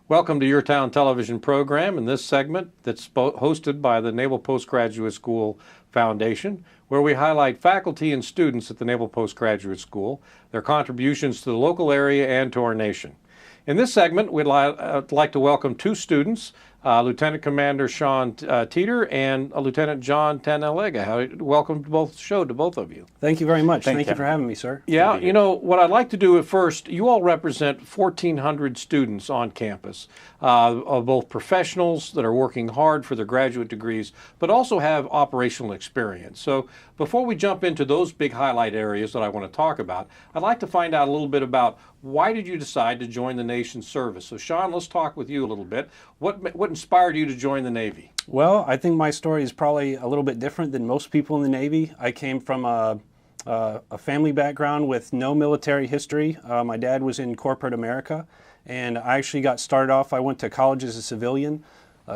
Welcome to YourTown television program in this segment that's hosted by the Naval Postgraduate School Foundation, where we highlight faculty and students at the Naval Postgraduate School, their contributions to the local area and to our nation. In this segment, we'd like to welcome two students, Lieutenant Commander Sean Teter and Lieutenant JohnTanalega. Welcome to both of you. Thank you very much. Thank you for having me, sir. Yeah, you know, what I'd like to do at first, you all represent 1,400 students on campus, of both professionals that are working hard for their graduate degrees, but also have operational experience. So before we jump into those big highlight areas that I want to talk about, I'd like to find out a little bit about why did you decide to join the nation's service? So Sean, let's talk with you a little bit. What inspired you to join the Navy? Well, I think my story is probably a little bit different than most people in the Navy. I came from a family background with no military history. My dad was in corporate America, and I actually got started off, I went to college as a civilian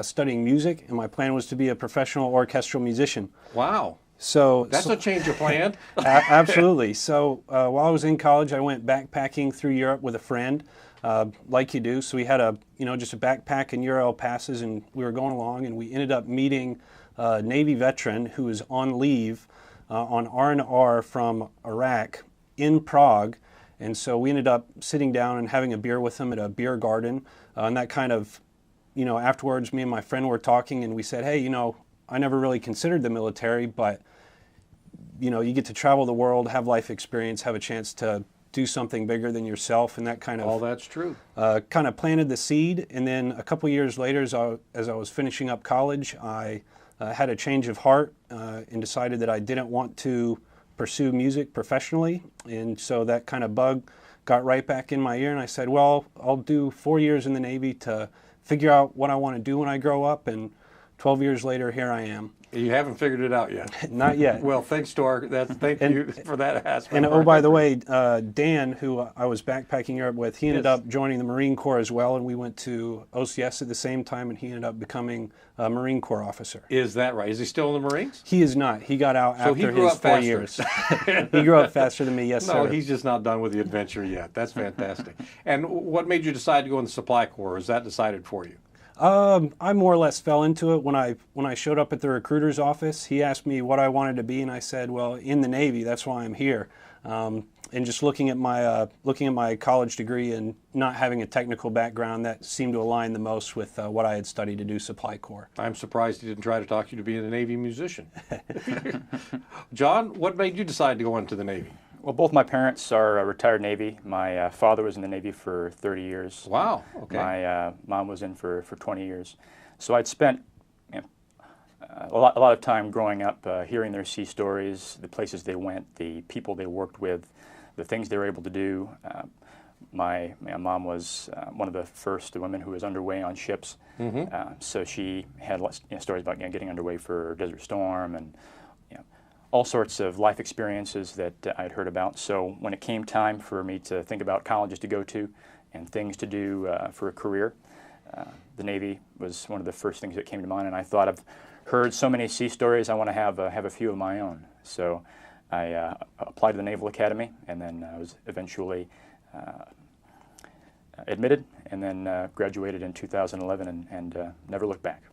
studying music, and my plan was to be a professional orchestral musician. Wow. So that's a change of plan. Absolutely. So while I was in college, I went backpacking through Europe with a friend, like you do. So we had just a backpack and Euro passes, and we were going along, and we ended up meeting a Navy veteran who was on leave on R&R from Iraq in Prague. And so we ended up sitting down and having a beer with him at a beer garden. And that kind of, afterwards, me and my friend were talking, and we said, hey, I never really considered the military, but you get to travel the world, have life experience, have a chance to do something bigger than yourself, and that kind of all that's true. Kind of planted the seed. And then a couple years later, as I was finishing up college, I had a change of heart and decided that I didn't want to pursue music professionally, and so that kind of bug got right back in my ear, and I said, well, I'll do 4 years in the Navy to figure out what I want to do when I grow up, and 12 years later, here I am. You haven't figured it out yet. Not yet. Well, thanks to thank you for that aspect. And oh, by the way, Dan, who I was backpacking Europe with, he ended up joining the Marine Corps as well, and we went to OCS at the same time, and he ended up becoming a Marine Corps officer. Is that right? Is he still in the Marines? He is not. He got out after his 4 years. He grew up faster than me, yes, sir. No, he's just not done with the adventure yet. That's fantastic. And what made you decide to go in the Supply Corps? Was that decided for you? I more or less fell into it when I showed up at the recruiter's office. He asked me what I wanted to be, and I said, well, in the Navy, that's why I'm here. And just looking at my college degree and not having a technical background, that seemed to align the most with what I had studied to do Supply Corps. I'm surprised he didn't try to talk you to being a Navy musician. John, what made you decide to go into the Navy? Well, both my parents are retired Navy. My father was in the Navy for 30 years. Wow, okay. My mom was in for 20 years. So I'd spent a lot of time growing up hearing their sea stories, the places they went, the people they worked with, the things they were able to do. My mom was one of the first women who was underway on ships. Mm-hmm. So she had lots of stories about getting underway for Desert Storm and all sorts of life experiences that I'd heard about. So when it came time for me to think about colleges to go to and things to do for a career, the Navy was one of the first things that came to mind. And I thought, I've heard so many sea stories, I want to have a few of my own. So I applied to the Naval Academy, and then I was eventually admitted, and then graduated in 2011 and never looked back.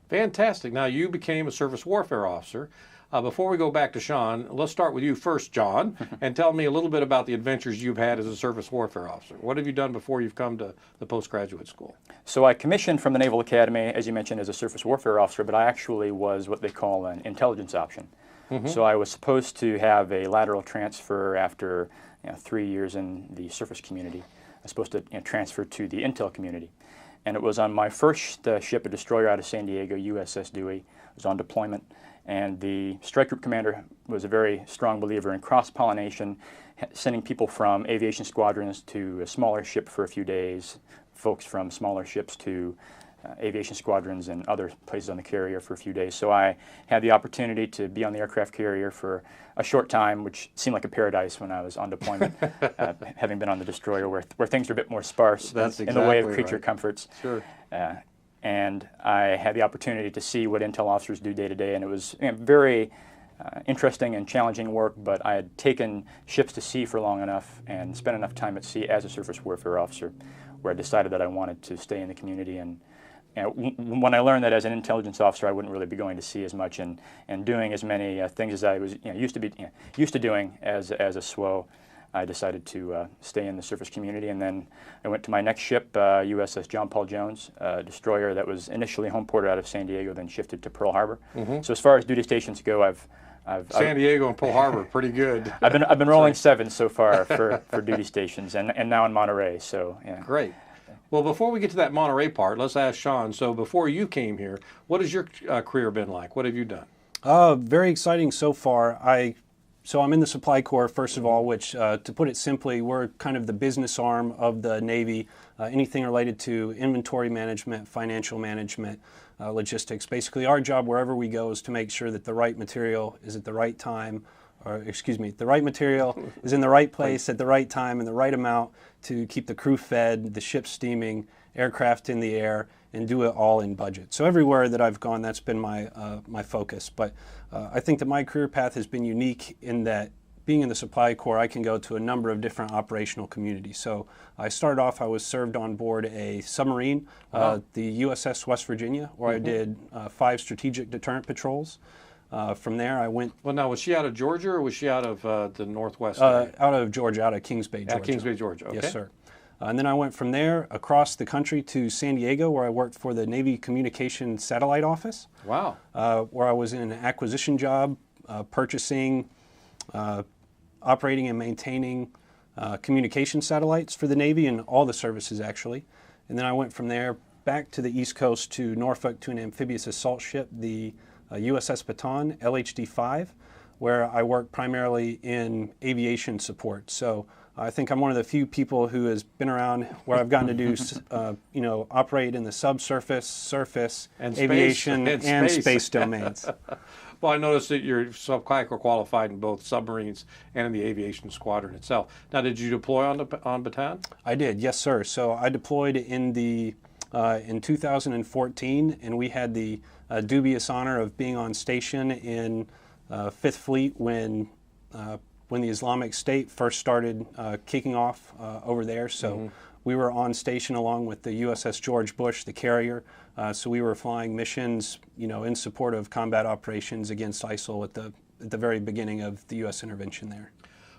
Fantastic. Now you became a surface warfare officer. Before we go back to Sean, let's start with you first, John, and tell me a little bit about the adventures you've had as a surface warfare officer. What have you done before you've come to the postgraduate school? So I commissioned from the Naval Academy, as you mentioned, as a surface warfare officer, but I actually was what they call an intelligence option. Mm-hmm. So I was supposed to have a lateral transfer after 3 years in the surface community. I was supposed to transfer to the intel community. And it was on my first ship, a destroyer out of San Diego, USS Dewey. It was on deployment. And the strike group commander was a very strong believer in cross-pollination, sending people from aviation squadrons to a smaller ship for a few days, folks from smaller ships to aviation squadrons and other places on the carrier for a few days. So I had the opportunity to be on the aircraft carrier for a short time, which seemed like a paradise when I was on deployment, having been on the destroyer where things are a bit more sparse in the way of creature comforts. Sure. And I had the opportunity to see what intel officers do day to day, and it was very interesting and challenging work, but I had taken ships to sea for long enough and spent enough time at sea as a surface warfare officer where I decided that I wanted to stay in the community. And when I learned that as an intelligence officer, I wouldn't really be going to sea as much and doing as many things as I was used to doing as a SWO, I decided to stay in the surface community. And then I went to my next ship, USS John Paul Jones, a destroyer that was initially home ported out of San Diego, then shifted to Pearl Harbor. So as far as duty stations go, San Diego and Pearl Harbor, pretty good. I've been rolling 7 so far for duty stations, and now in Monterey. So yeah. Great. Well, before we get to that Monterey part, let's ask Sean. So before you came here, what has your career been like? What have you done? Very exciting so far. So I'm in the Supply Corps, first of all, which, to put it simply, we're kind of the business arm of the Navy. Anything related to inventory management, financial management, logistics. Basically, our job wherever we go is to make sure that the right material is at the right time, or excuse me, the right material is in the right place at the right time and the right amount to keep the crew fed, the ship steaming, aircraft in the air, and do it all in budget. So everywhere that I've gone, that's been my focus. But I think that my career path has been unique in that being in the Supply Corps, I can go to a number of different operational communities. So I started off, I was served on board a submarine, the USS West Virginia, where I did 5 strategic deterrent patrols. From there, I went. Well, now, was she out of Georgia or was she out of the Northwest area? Out of Georgia, out of Kings Bay, Georgia. At Kings Bay, Georgia, okay. Yes, sir. And then I went from there across the country to San Diego, where I worked for the Navy Communications Satellite Office. Wow. Where I was in an acquisition job, purchasing, operating and maintaining communication satellites for the Navy and all the services, actually. And then I went from there back to the East Coast to Norfolk to an amphibious assault ship, the USS Baton, LHD-5, where I work primarily in aviation support. So I think I'm one of the few people who has been around where I've gotten to do, operate in the subsurface, surface, and aviation, and space domains. Well, I noticed that you're Supply Corps qualified in both submarines and in the aviation squadron itself. Now, did you deploy on Bataan? I did, yes, sir. So I deployed in 2014, and we had the dubious honor of being on station in 5th Fleet when the Islamic State first started kicking off over there. So we were on station along with the USS George Bush, the carrier. So we were flying missions, in support of combat operations against ISIL at the very beginning of the U.S. intervention there.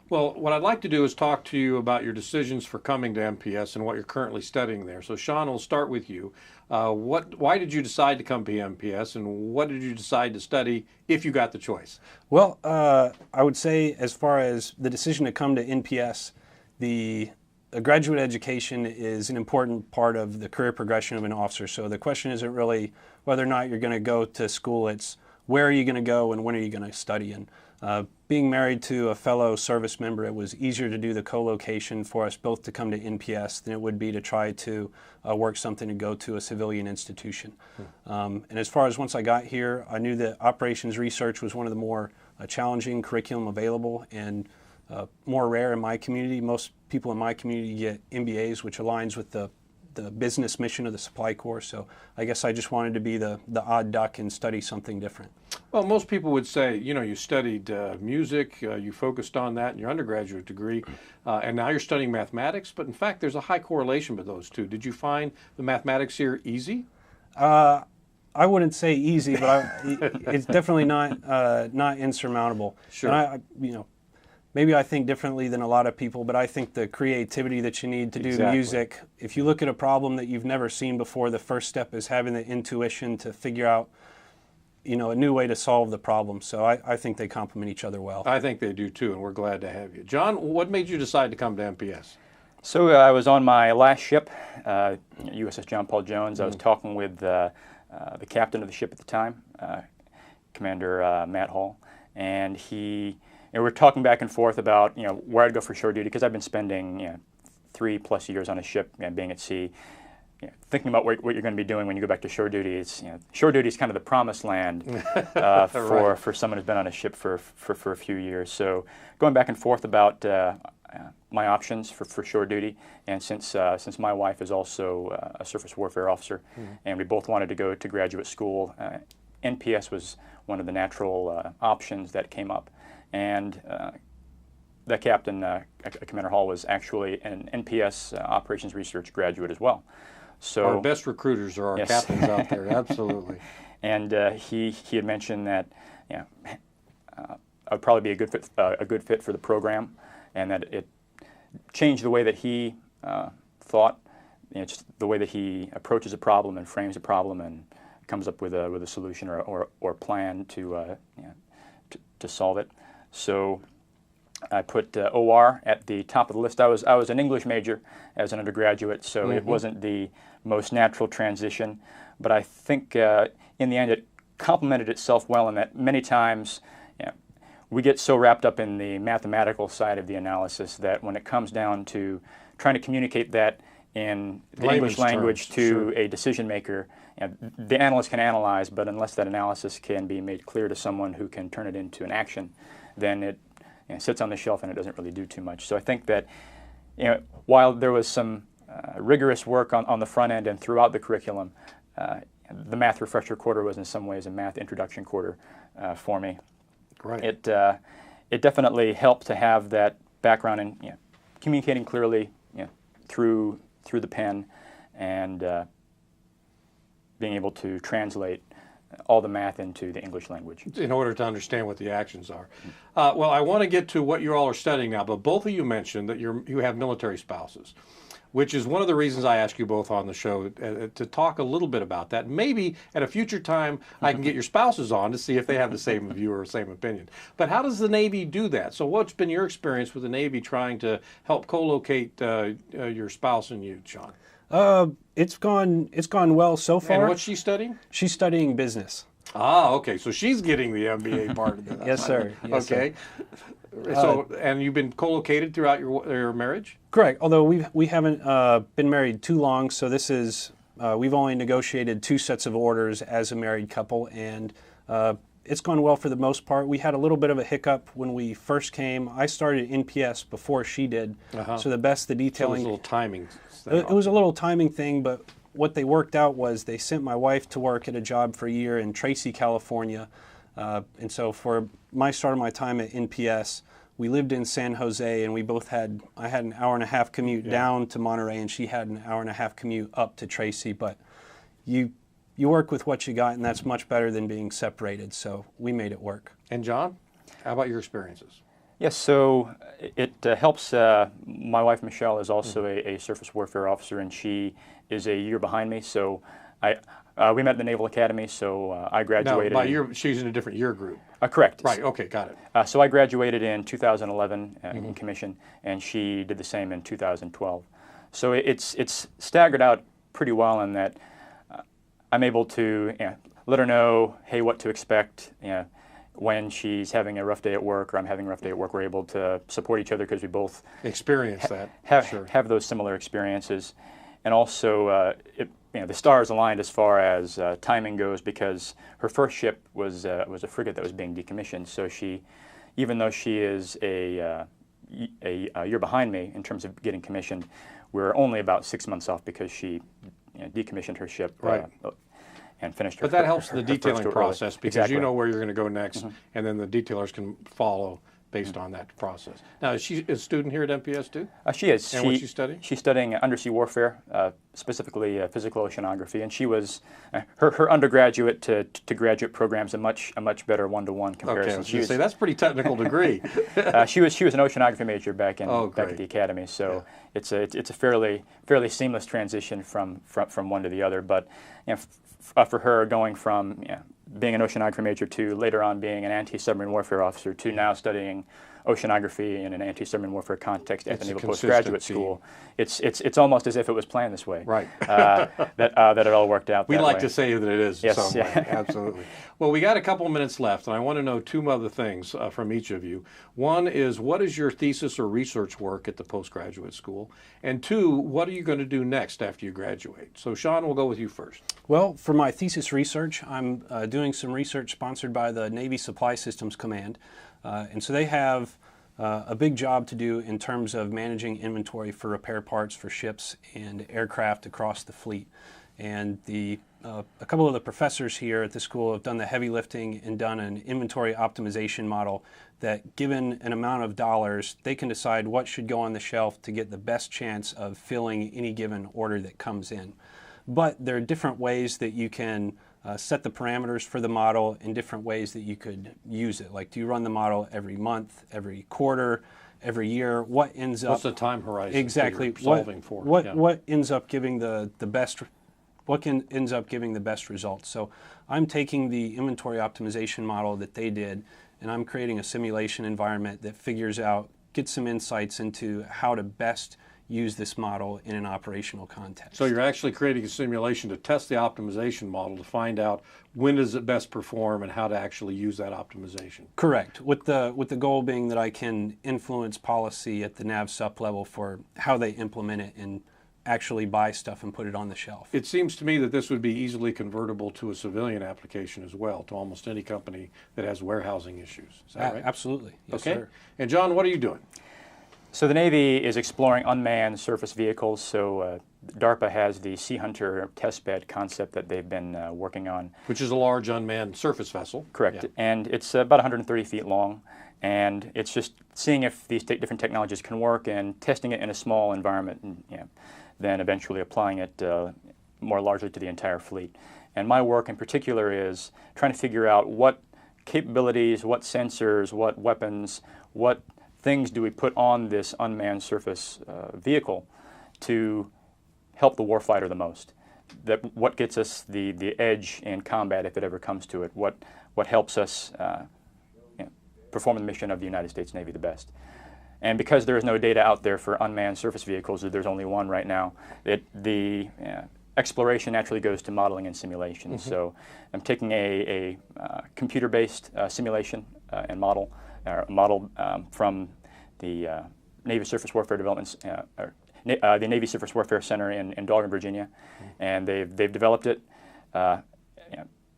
Well, what I'd like to do is talk to you about your decisions for coming to MPS and what you're currently studying there. So, Sean, we'll start with you. Why did you decide to come to MPS, and what did you decide to study if you got the choice? Well, I would say as far as the decision to come to NPS, a graduate education is an important part of the career progression of an officer. So the question isn't really whether or not you're going to go to school, it's where are you going to go and when are you going to study. And being married to a fellow service member, it was easier to do the co-location for us both to come to NPS than it would be to try to work something to go to a civilian institution. And as far as once I got here, I knew that operations research was one of the more challenging curriculum available and more rare in my community. Most people in my community get MBAs, which aligns with the business mission of the Supply Corps. So I guess I just wanted to be the odd duck and study something different. Well, most people would say, you studied music, you focused on that in your undergraduate degree, and now you're studying mathematics, but in fact there's a high correlation with those two. Did you find the mathematics here easy? I wouldn't say easy, but it's definitely not insurmountable. Sure. And maybe I think differently than a lot of people, but I think the creativity that you need to do music, if you look at a problem that you've never seen before, the first step is having the intuition to figure out, a new way to solve the problem. So I think they complement each other well. I think they do too, and we're glad to have you. John, what made you decide to come to MPS? So I was on my last ship, USS John Paul Jones. I was talking with the captain of the ship at the time, Commander Matt Hall, and we were talking back and forth about where I'd go for shore duty, because I've been spending 3+ years on a ship, being at sea, thinking about what you're going to be doing when you go back to shore duty. It's shore duty is kind of the promised land for someone who's been on a ship for a few years. So going back and forth about my options for shore duty, and since my wife is also a surface warfare officer, and we both wanted to go to graduate school, NPS was one of the natural options that came up. And that captain, Commander Hall, was actually an NPS operations research graduate as well. So our best recruiters are our yes. captains out there, absolutely. And he had mentioned that I would probably be a good fit for the program, and that it changed the way that he thought, just the way that he approaches a problem and frames a problem and comes up with a solution or plan to solve it. So I put OR at the top of the list. I was an English major as an undergraduate, so it wasn't the most natural transition. But I think in the end it complemented itself well, in that many times we get so wrapped up in the mathematical side of the analysis that when it comes down to trying to communicate that in the English language to a decision maker, the analyst can analyze, but unless that analysis can be made clear to someone who can turn it into an action, then it sits on the shelf and it doesn't really do too much. So I think that while there was some rigorous work on the front end and throughout the curriculum, the math refresher quarter was in some ways a math introduction quarter for me. Right. It definitely helped to have that background in communicating clearly through the pen, and being able to translate all the math into the English language. In order to understand what the actions are. Well, I want to get to what you all are studying now, but both of you mentioned that you have military spouses, which is one of the reasons I asked you both on the show to talk a little bit about that. Maybe at a future time I can get your spouses on to see if they have the same view or same opinion. But how does the Navy do that? So what's been your experience with the Navy trying to help co-locate your spouse and you, Sean? It's gone well so far. And what's she studying? She's studying business. Ah, okay. So she's getting the MBA part of it. Yes, sir. Yes, okay. Sir. So, and you've been co-located throughout your marriage? Correct. Although we haven't been married too long, so this is we've only negotiated 2 sets of orders as a married couple, and it's gone well for the most part. We had a little bit of a hiccup when we first came. I started NPS before she did, so the detailing. So it was a little timing thing. It was a little timing thing, but what they worked out was they sent my wife to work at a job for a year in Tracy, California. And so for my start of my time at NPS, we lived in San Jose, and I had an hour and a half commute down to Monterey, and she had an hour and a half commute up to Tracy. But you work with what you got, and that's much better than being separated. So we made it work. And John, how about your experiences? Yes, so it helps. My wife Michelle is also a surface warfare officer, and she is a year behind me. So we met at the Naval Academy. So I graduated. No, by year, she's in a different year group. Correct. Right. Okay. Got it. So I graduated in 2011 in commission, and she did the same in 2012. So it's staggered out pretty well in that I'm able to let her know, hey, what to expect. When she's having a rough day at work or I'm having a rough day at work, we're able to support each other because we both experience that. Have those similar experiences. And also, the stars aligned as far as timing goes, because her first ship was a frigate that was being decommissioned. So she, even though she is a year behind me in terms of getting commissioned, we're only about 6 months off because she decommissioned her ship. Right. And finished her. But that helps the her first detailing tour process early. because Exactly. you know where you're going to go next, and then the detailers can follow based on that process. Now, is she a student here at MPS too? She is. And what's she studying? She's studying undersea warfare, specifically physical oceanography, and she was her undergraduate to graduate program's a much better one-to-one comparison. Okay, I was going to say that's a pretty technical degree. She was an oceanography major back at the academy, so it's a fairly seamless transition from one to the other. But for her, going from being an oceanography major to later on being an anti-submarine warfare officer to now studying oceanography in an anti-submarine warfare context at the Naval Postgraduate School, it's almost as if it was planned this way. Right. That it all worked out. We that like way. to say that it is. Yes, some way. Absolutely. Well, we got a couple minutes left, and I want to know 2 other things from each of you. One is, what is your thesis or research work at the postgraduate school? And 2, what are you going to do next after you graduate? So, Sean, we'll go with you first. Well, for my thesis research, I'm doing some research sponsored by the Navy Supply Systems Command. And so they have a big job to do in terms of managing inventory for repair parts for ships and aircraft across the fleet. And a couple of the professors here at the school have done the heavy lifting and done an inventory optimization model that, given an amount of dollars, they can decide what should go on the shelf to get the best chance of filling any given order that comes in. But there are different ways that you can set the parameters for the model, and different ways that you could use it. Like, do you run the model every month, every quarter, every year? What ends up... What's the time horizon exactly that you're solving for? What ends up giving the best... ends up giving the best results? So I'm taking the inventory optimization model that they did, and I'm creating a simulation environment that figures out, gets some insights into how to best use this model in an operational context. So you're actually creating a simulation to test the optimization model to find out when does it best perform and how to actually use that optimization. Correct, with the goal being that I can influence policy at the nav sup level for how they implement it and actually buy stuff and put it on the shelf. It seems to me that this would be easily convertible to a civilian application as well, to almost any company that has warehousing issues. Is that right? Absolutely. Yes, okay. Sir. And John, what are you doing? So the Navy is exploring unmanned surface vehicles. So DARPA has the Hunter Testbed concept that they've been working on. Which is a large unmanned surface vessel. Correct. Yeah. And it's about 130 feet long. And it's just seeing if these different technologies can work and testing it in a small environment, and then eventually applying it more largely to the entire fleet. And my work in particular is trying to figure out what capabilities, what sensors, what weapons, what things do we put on this unmanned surface vehicle to help the warfighter the most. What gets us the edge in combat if it ever comes to it? What helps us perform the mission of the United States Navy the best? And because there is no data out there for unmanned surface vehicles, there's only one right now, the exploration naturally goes to modeling and simulation. Mm-hmm. So I'm taking a computer-based simulation and model from the Navy Surface Warfare Development, the Navy Surface Warfare Center in Dahlgren, Virginia, and they've developed it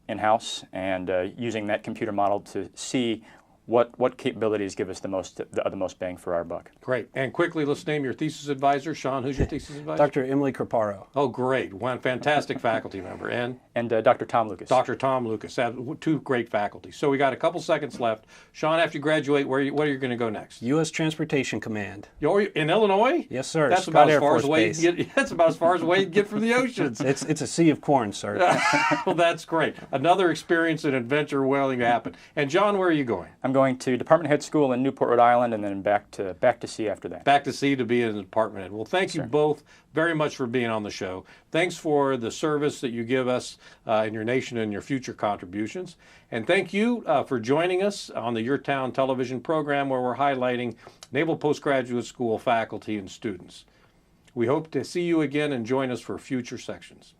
in-house, and using that computer model to see what capabilities give us the most bang for our buck. Great. And quickly, let's name your thesis advisor. Sean, who's your thesis advisor? Dr. Emily Creparo. Oh, great. One fantastic faculty member. And Dr. Tom Lucas. Dr. Tom Lucas. Two great faculty. So we got a couple seconds left. Sean, after you graduate, where are you going to go next? U.S. Transportation Command. You're in Illinois? Yes, sir. That's Scott about as Air far Force as away Base. you get. That's about as far as away you get from the oceans. It's a sea of corn, sir. Well, that's great. Another experience and adventure waiting to happen. And John, where are you going? I'm going to Department Head School in Newport, Rhode Island, and then back to sea after that. Back to sea to be in the department head. Well, thank you both very much for being on the show. Thanks for the service that you give us in your nation and your future contributions. And thank you for joining us on the YourTown television program, where we're highlighting Naval Postgraduate School faculty and students. We hope to see you again and join us for future sections.